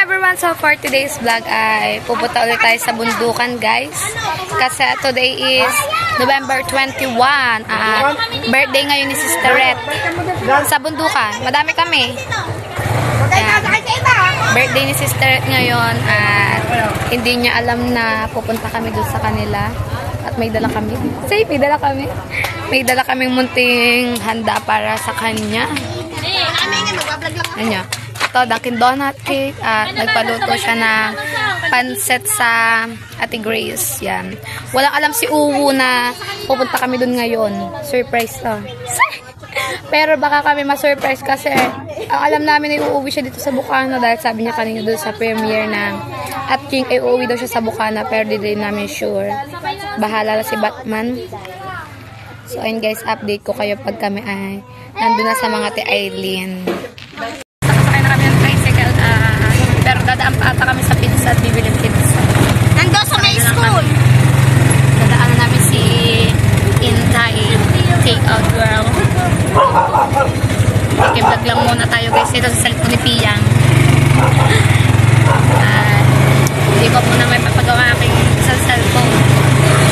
everyone! So for today's vlog ay pupunta ulit tayo sa bundukan, guys. Kasi today is November 21 at birthday ngayon ni Sister Ret. Sa bundukan. Madami kami. Ayan. Birthday ni Sister Ret ngayon at hindi niya alam na pupunta kami doon sa kanila. At may dala kami. Say, may dala kami. May dala kaming munting handa para sa kanya. Ano? Ito, Dunkin Donut cake. At nagpaluto siya ng pansit sa Ate Grace. Yan. Walang alam si Uwu na pupunta kami dun ngayon. Surprise to. Pero baka kami ma-surprise kasi ang alam namin ay uuwi siya dito sa Bukana dahil sabi niya kanina doon sa premiere ng At King ay uuwi daw siya sa Bukana pero di din namin sure. Bahala na si Batman. So ayun guys, update ko kayo pag kami ay nandun na sa mga Eileen. Sakasakay na kami ng tricycle pero dadaan pa ata kami sa pizza at bibili pizza. Nandun sa may school. Dadaanan namin si Intay Take Out Girl. Ikiblog lang muna tayo guys dito sa cellphone ni Piyang. Hindi ko muna may papagawa aking isang cellphone.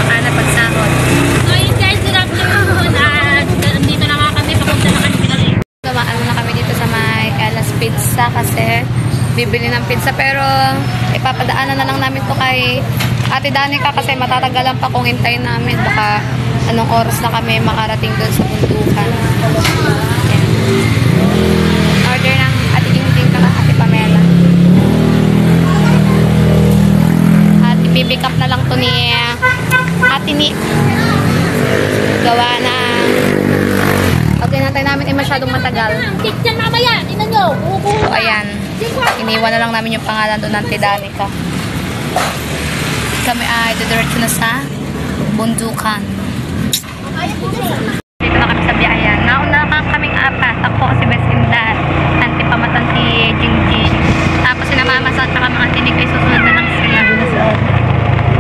Baka na pagsahod. So yun guys, good afternoon. Dito na nga kami, papunta na kami pinali. Gamaan na kami dito sa may Ella's Pizza kasi bibili ng pizza pero ipapadaanan na lang namin to kay Ate Danica kasi matatagalan pa kung hintayin namin. Baka anong oras na kami makarating doon sa bundukan. Order ng Ate Jingjing ka Ate Pamela. At i-pick up na lang to ni Ate Ni. Gawa na okay, nantay namin ay masyadong matagal. Kitchen mamaya, tingnan nyo. So ayan, iniwan na lang namin yung pangalan doon ng Ate Danica. Kami ay didiretso na sa bundukan. Dito na kami sa biyahe. Nauna na kaming apat. Ako si Besinda, Auntie Pamatan, si Jingjing. Tapos si Namamasan at mga tinig ay susunod na lang sila.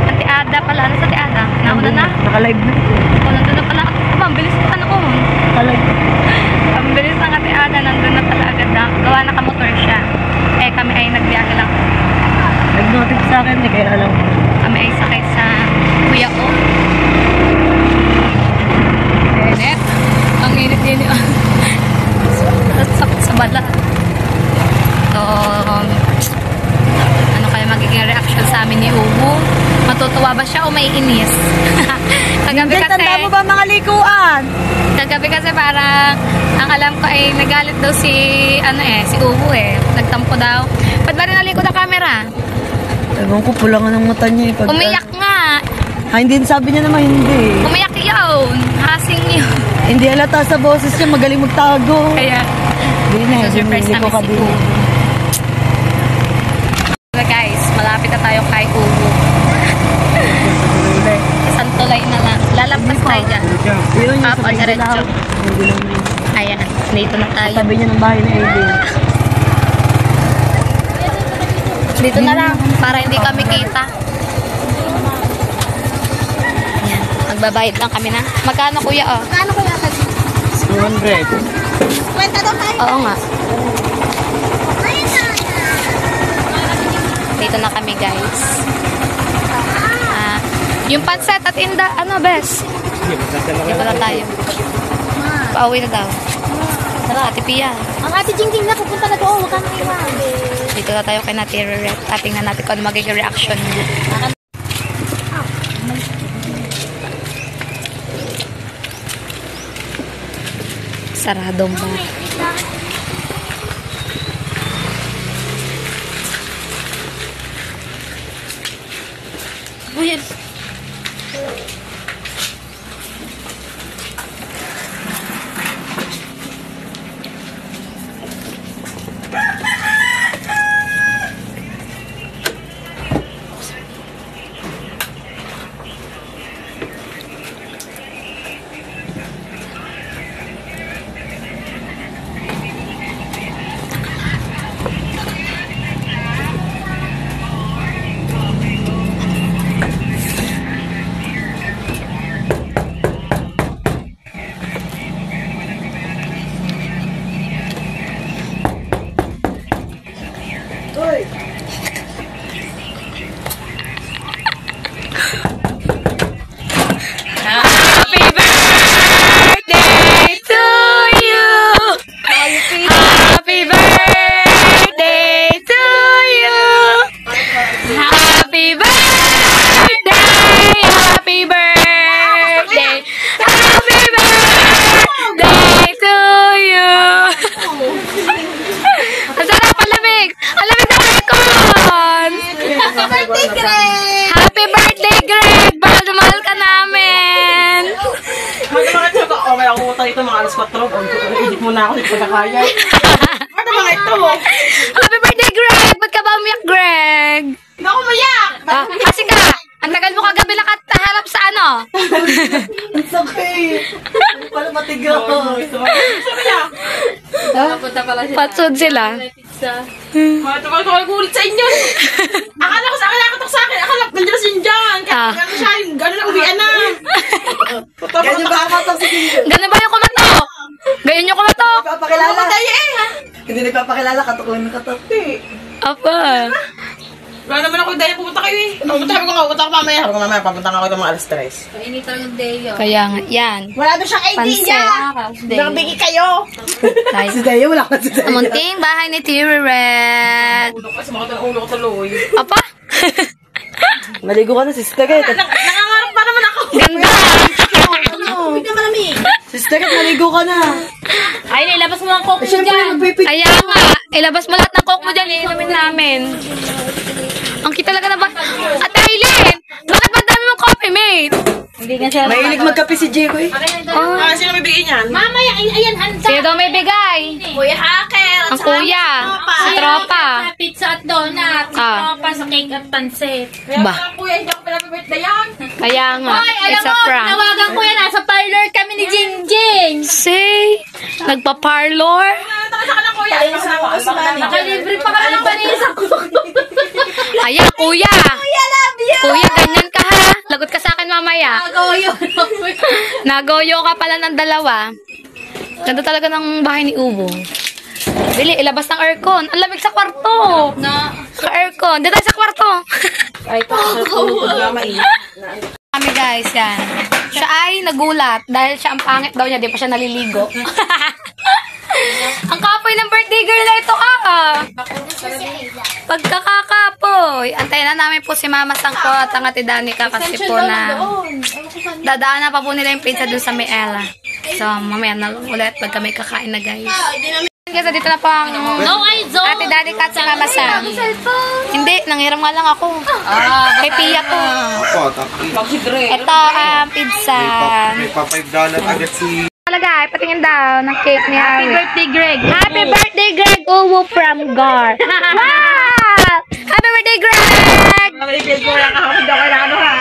Auntie Ada pala. Ano sa Auntie Ada? Nauna na? Naka-live na. O, nandun na pala. Ang bilis pa ano ko. Naka-live na. Ang bilis ng Auntie Ada. Nandun na pala agad. Gawa nakamotor siya. Eh kami ay nagbiyahe lang. Nag-notice sa akin, hindi kaya alam. Kami ay sakay sa Kuya O. Init. Ang init din yun. Sakit sa balat. So, ano kaya magiging reaction sa amin ni Uwu? Matutuwa ba siya o may inis? Kagabi kasi... Tanda mo ba mga likuan? Kagabi kasi parang ang alam ko ay nagalit daw si si Uwu eh. Nagtampo daw. Ba't ba rin nalikod ang camera? Ewan ko, pula nga ng mata niya eh. Umiyak nga. Hindi, sabi niya naman hindi. Umiyak yun. Hasing yun. Hindi halata sa boses niya, magaling magtago. Kaya, Hindi na, surprise hindi ko namin si kabili. Uwu. So guys, malapit na tayo kay Uwu. Isang tulay na lang. Lalabas tayo dyan. Yun, yung Up sa o diretso. may Ayan, dito na tayo. Sabi niya ng bahay na Aileen. Dito na lang, para hindi kami kita. Ayan, magbabayad lang kami na. Magkano kuya oh? Paano ko yata? 200. Kwenta daw tayo. Oo nga. Dito na kami guys. Yung panset at inda, ano bes? Dito na tayo. Pauwi na daw. Tara, Ate Pia. Ang Ate Jingjing na pupunta na doon. Huwag ka nang iwan. Dito na tayo kay Nati Ret. Tingnan natin kung ano magiging reaction niya. Saradong ba? Buyad. ito, mga alas 4. Edit muna ako, hindi ko na kaya. Ano mga ito? Happy birthday, Greg! Ba't ka ba umiyak, Greg? Hindi ako mayak! Kasi ka, ang tagal mo kagabi nakaharap sa ano? It's okay. Hindi pala matigaw. Patsod sila. Ito ko gulit sa inyo. Akala ko sa akin, nakatok sa akin. Akala ko nandiyan na si John. Ah. Gano'n siya, gano'n lang uwian na. Ganyan ba kamatang si Kinjo? Ganun ba yung kumatok? Ganyan yung kumatok? Nagpapakilala. Matay eh, ha? Hindi nagpapakilala, katok lang ng katok. Apa? Wala naman ako dahil pupunta kayo eh. Pupunta ko mamaya. Sabi ko mamaya, papunta ako ng mga alas 3. Kaya nga, yan. Wala doon siyang idea. Nakabigay kayo. Si Deo, wala ka si Deo. Munting bahay ni Tiri Red. Ulo ko, sumakot ang ulo ko tuloy. Apa? Maligo ka na, sister. Nangangarap pa naman ako. Ganda! Sister, maligo ka na. Ay, nilabas mo ang coke mo Siyempre, dyan. magpipit. Kaya nga, ilabas mo lahat ng coke mo dyan, iinumin namin. Ang kita talaga na ba? At Aileen, bakit ba dami mong coffee, mate? Hindi nga siya. Mahilig magkape si Diego eh. Oh, Sino may bigay niyan? Mamaya, ayan, handa. sino daw may bigay? Kuya Hacker. Ang kuya, si tropa. Pizza at donut. Si Ah. tropa sa cake at pansit. Ba, Kuya, hindi ako pinapibirthday yan. kaya nga, Hoy, alam it's a mo, prank. tinawagan ko yan. Nasa parlor kami ni Jingjing. See? Nagpa-parlor? Sa kanang kuya. Nakalibre pa kami ng panisa ko. Ayan, kuya. Kuya, ganyan ka ha. Lagot ka sa akin mamaya. Nagoyo. Nagoyo ka pala ng dalawa. Ganda talaga ng bahay ni Ubo. Bili, ilabas ng aircon. Ang lamig sa kwarto. Ka-aircon. Dito tayo sa kwarto. Ay, tulog na mainit. Kami guys, yan. Siya ay nagulat dahil siya ang pangit daw niya, di pa siya naliligo. Ang kapoy ng birthday girl na ito Pagkakakapoy. Antayin na namin po si Mama Sangko at ang Ate Danica kasi po na dadaanan pa po nila yung pizza dun sa may Ella. So, mamaya na ulit pag kami kakain na guys. Guys, dito na po ang No, I don't. Ate Danica at si Mama Sam. Hindi, nanghiram nga lang ako. Kay Pia ko. Ito ang pizza. May pa $5 agad si... Talaga, patingin daw ng cake ni Harry. Birthday, Greg. Happy birthday, Greg Uwu from Gar. Wow! Happy birthday, Greg! Nalipid ko lang ako. Hindi ako na ano ha.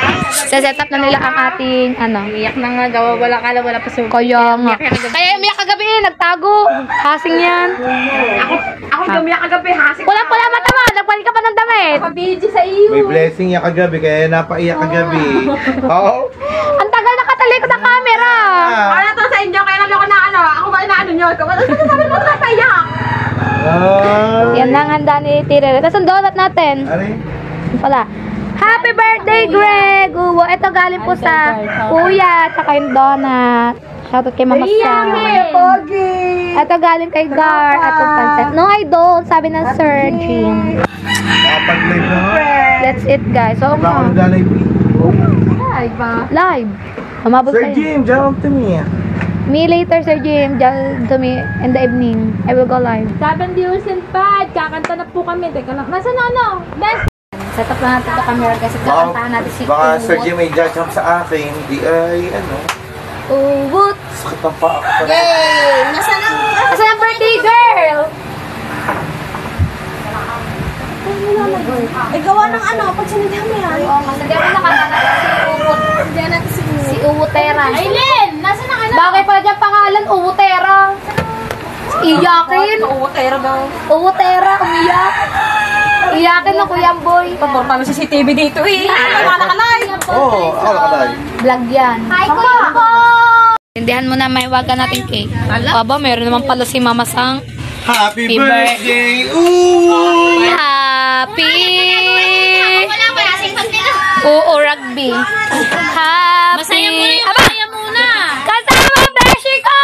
Set up na nila ang ating, Iyak na nga daw. Wala pa sa kaya nga. Kaya umiyak kagabi, nagtago. Hasing yan. Ako hindi umiyak kagabi ha. Pula-pula mata mo, nagpalit ka pa ng damit. Kabidyo sa iyo. May blessing niya kagabi, kaya napaiyak kagabi. Oo. Ang tagal nakatalikod ang camera. Ano to sa inyo? Kaya nabi ako na ano. Ako ba na ano nyo? Ano sabi mo sa payak? Yan na ang handa ni Tirere. Tapos ang donut natin. Ano Yun pala. Happy birthday, Greg! Uwo. Ito galing po sa kuya, tsaka yung donut. Shoutout kay Mama Sam. Ito galing kay Gar at yung pancit. No, I don't. Sabi ng Sir Jim. Nakapag-live na nga. That's it, guys. So, Diba ako nag-live? live. Umabot Sir tayo. Jim, jump to me. Me later, Sir Jim. Diyan to me in the evening. I will go live. 7 viewers and pad. Kakanta na po kami. Teka lang. Nasaan na ano? Best. Set up na natin ito camera kasi kakantahan natin si Baka Sir Uwot. Jim may jump sa akin. Di ay, ano, Uwot. sakit ang paa ko. Nasaan ang birthday girl? Gawa ng ano? Pag sinigyan mo yan. Oo, kasi di ako nakanta natin si Uwot. Si Uwotera. Aileen! Nasaan ang ano? Bagay pala dyan pangalan, Uwotera. Iyakin. Oo, tera daw. Uwotera, umiyak. Iyakin na Kuya Boy. Paborta na CCTV dito eh. Wala ka live. Oo, ako nakalay. Vlog yan. Hi, Kuya Tindihan mo na may waga natin cake. Aba, meron naman pala si Mama Sang. Happy Happy birthday! Ooh! Happy! Wala pa. Singpat nila. Oo, rugby. Happy! Masaya muna yung Aba, masaya muna. kasama beshi ko!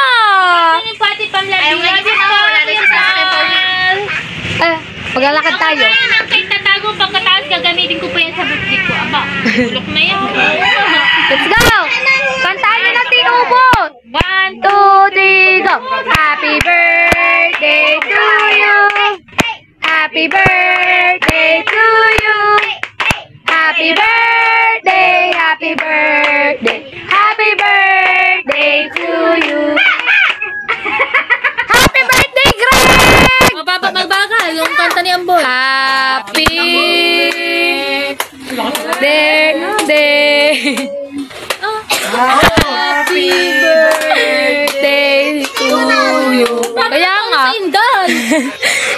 Ano yung party pamlabi? Ayaw nga dito. Wala rin sa akin. Maglalakad tayo. Ang cake tatago pagkatapos gagamitin ko pa yan sa birthday ko. Aba, bulok na yan. Let's go! Kantahan na natin ubot! 1, 2, 3, go! Happy birthday to you! Happy birthday to you! Happy birthday! Happy birthday! Happy birthday to you! Happy birthday. Happy birthday to you. Kaya nga. Indan.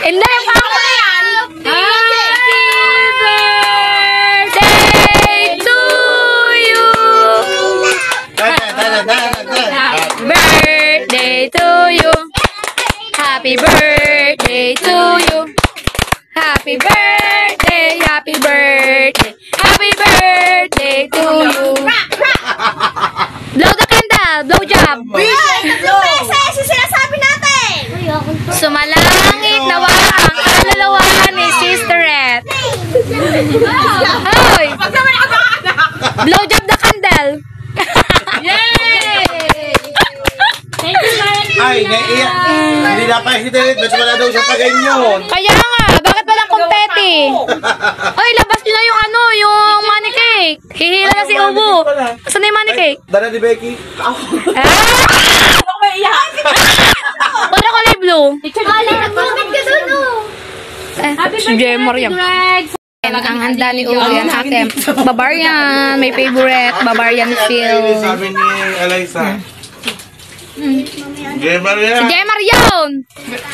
Hindi, parang ko na yan. Happy birthday to you. Birthday to you. Happy birthday to you. Happy birthday, happy birthday, happy birthday to you. Blow the candle, blow job. Sinasabi natin. Sumalangit na ang kaluluwa ni Sisterette. Hoy! Blow job the candle. Thank you, Maren. Ay, naiiyak. Hindi dapat si David. Ba't wala daw siya pa ganyan? Kaya nga, bakit walang kompeti? Oy, labas nyo na yung yung money cake. Hihila na si Ubo. Saan na yung money cake? Dala ni Becky. Wala ko live blue. Nag-comment ka doon, oh. Si Jemar yan. Ang handa ni Ubo yan, akin. Bavarian, may favorite. Bavarian feel. Sabi ni Eliza. Gemar Si yan. Jemar yun.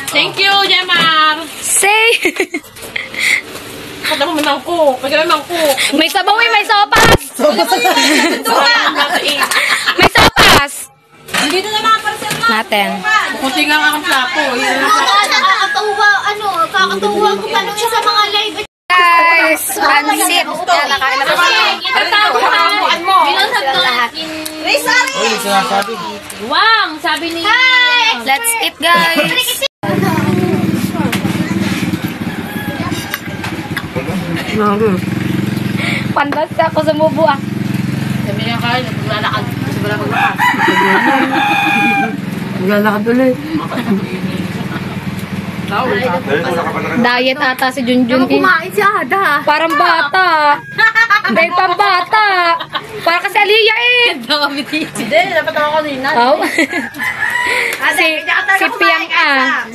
Thank you, Jemar. Say. Kada mo manangko. Pagkala manangko. May sabaw eh, may sopas. May sopas. Dito na mga parcel mo. Natin. Kunti nga ang aking plato. Kakatuwa ko pa nung sa mga live. Guys, pansit. Nakain na ba? Uy, sinasabi. Wang, sabi ni... Let's eat, guys. Pandas ako sa mubo ah. Sabi niya kain, naglalakad. Kasi wala maglakad. Maglalakad ulit. Diet ata si Junjun. Kumain si Ada. Parang bata. Dahil pang bata. Para kasi Aliyah eh. Hindi, dapat ako kanina. Oh. si Piangka.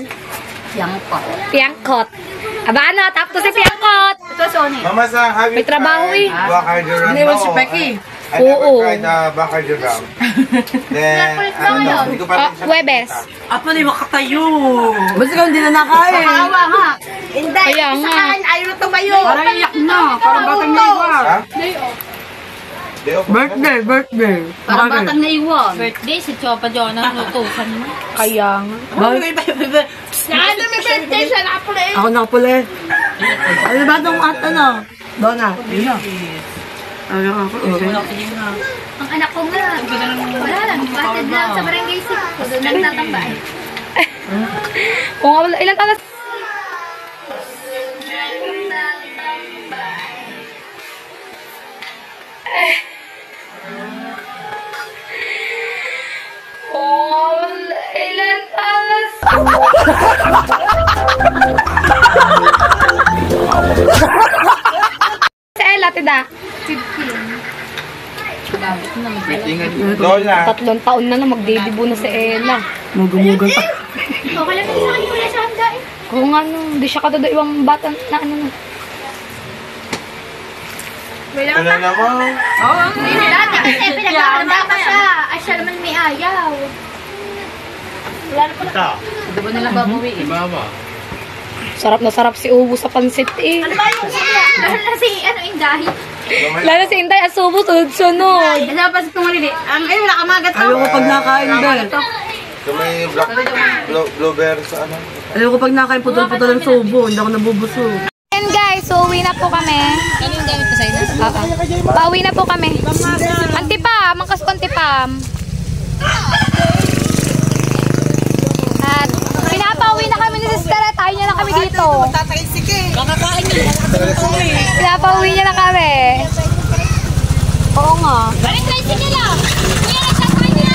Piangkot. Aba ano, tap to si Piangkot. Mama Sang, have you May trabaho eh. Bacardi Hindi mo si Becky. I never Oo. tried Bacardi rum. Then, ano, hindi ko pa rin siya Webes. Apo na yung makatayo. Basta ka hindi na nakain. Kaya nga. Parang iyak na. Parang batang naiwan. Ha? Day off. Birthday. Parang batang naiwan. Birthday, si Chopa Jonah, nutusan mo. Kaya nga. Ano may birthday siya nakapula eh. Ako nakapula eh. Ano ba itong ano? Donna. Ano ako? Ang anak ko nga. Wala lang, batid lang sa barangay 6. Doon nagtatambay. Kung nga wala, ilan taon na? Ilan taon Si Ella, tida. Lola. 3 taon na magdedibo na si Ella. Magumugan pa. Okay lang sa kanya wala sa handa eh. Kung ano, hindi siya kadadaiwang bata na ano na. Ano naman? Dati kasi pinagkakanda pa siya. Ay siya naman may ayaw. Wala na pala. Di ba nila babawiin? Sarap na sarap si Ubo sa pansit eh. Ano ba yung sila? Dahil na si Indahi. Lalo si Inday, asubo, sunod-sunod. Ano ba sa tumulili? Ay wala ka magat to. Ayoko pag nakain din. So may black blueberry sa ano? Ayoko pag nakain putol-putol ang subo. Hindi ako nabubusog. And guys, so uwi na po kami. Anong gamit ko sa'yo? Pauwi na po kami. Antipam, mangkas ko antipam. At pinapauwi na kami ni Sister at ayaw niya na kami dito. Pinapauwi niya na kami. Oo nga. Balik tricycle lang. Kuya, nagsasakay niya.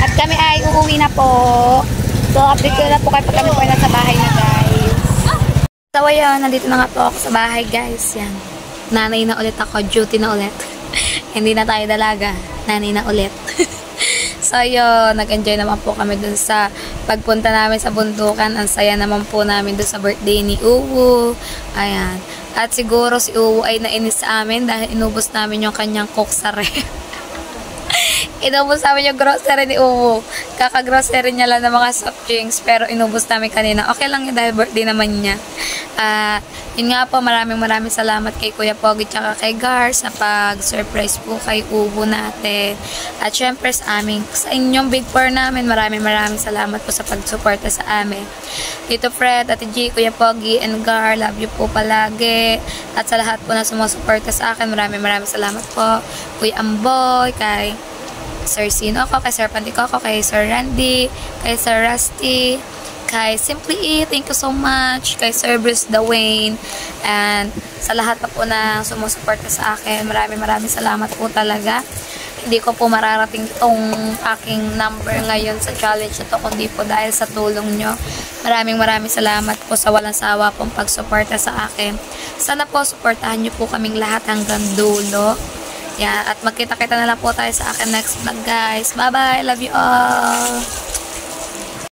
At kami ay uuwi na po. So, update ko na po kayo pag kami po ay nasa bahay na guys. So, ayun, nandito na nga po ako sa bahay guys. Yan. Nanay na ulit ako. Duty na ulit. Hindi na tayo dalaga. Nanay na ulit. So, ayun, nag-enjoy naman po kami dun sa Pagpunta namin sa bundukan, ang saya naman po namin doon sa birthday ni Uwu. Ayan. At siguro si Uwu ay nainis sa amin dahil inubos namin yung kanyang coke sa ref. Inubos namin yung grocery ni Uwu. Kaka-grocery niya lang ng mga soft drinks, pero inubos namin kanina. Okay lang yun dahil birthday naman niya. Yun nga po, maraming salamat kay Kuya Pogi tsaka kay Gar sa pag-surprise po kay Uwu natin. At syempre sa inyong Big 4 namin, maraming salamat po sa pag-suporta sa amin. Tito Fred, Ate G, Kuya Pogi, and Gar, love you po palagi. At sa lahat po na sumusuporta sa akin, maraming salamat po. Kuya Amboy, kay Sir Sino ko, kay Sir Panticoco, kay Sir Randy, kay Sir Rusty, kay Simply E, thank you so much, kay Sir Bruce Dwayne, and sa lahat pa po na sumusuporta sa akin, maraming salamat po talaga. Hindi ko po mararating itong aking number ngayon sa challenge ito, kundi po dahil sa tulong nyo. Maraming salamat po sa walang sawa pong pagsuporta sa akin. Sana po suportahan nyo po kaming lahat hanggang dulo. Yan, at magkita-kita na lang po tayo sa akin next vlog, guys. Bye-bye! Love you all!